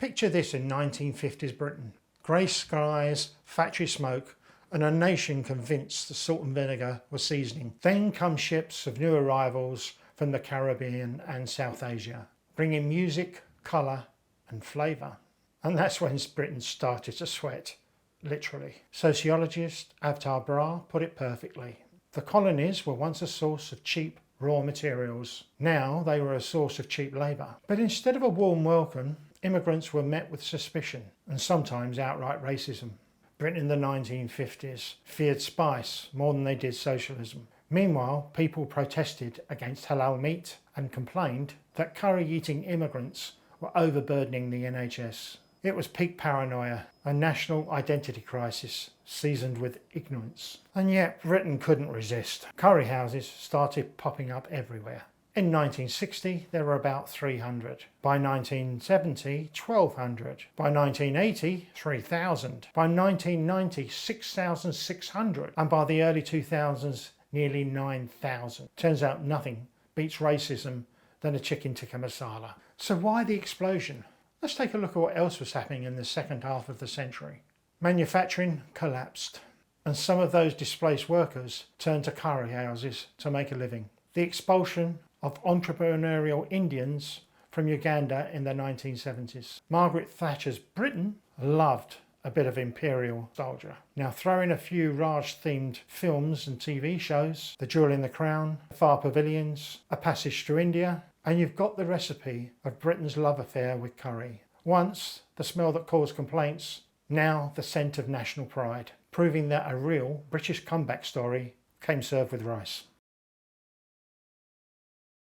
Picture this in 1950s Britain. Grey skies, factory smoke, and a nation convinced the salt and vinegar were seasoning. Then come ships of new arrivals from the Caribbean and South Asia, bringing music, colour and flavour. And that's when Britain started to sweat, literally. Sociologist Avtar Brar put it perfectly. The colonies were once a source of cheap raw materials. Now they were a source of cheap labour. But instead of a warm welcome, immigrants were met with suspicion and sometimes outright racism. Britain in the 1950s feared spice more than they did socialism. Meanwhile, people protested against halal meat and complained that curry-eating immigrants were overburdening the NHS. It was peak paranoia, a national identity crisis seasoned with ignorance. And yet Britain couldn't resist. Curry houses started popping up everywhere. In 1960 there were about 300. By 1970, 1,200. By 1980, 3,000. By 1990, 6,600. And by the early 2000s, nearly 9,000. Turns out nothing beats racism than a chicken tikka masala. So why the explosion? Let's take a look at what else was happening in the second half of the century. Manufacturing collapsed, and some of those displaced workers turned to curry houses to make a living. The expulsion of entrepreneurial Indians from Uganda in the 1970s. Margaret Thatcher's Britain loved a bit of imperial soldier. Now throw in a few Raj-themed films and TV shows, The Jewel in the Crown, Far Pavilions, A Passage to India, and you've got the recipe of Britain's love affair with curry. Once the smell that caused complaints, now the scent of national pride, proving that a real British comeback story came served with rice.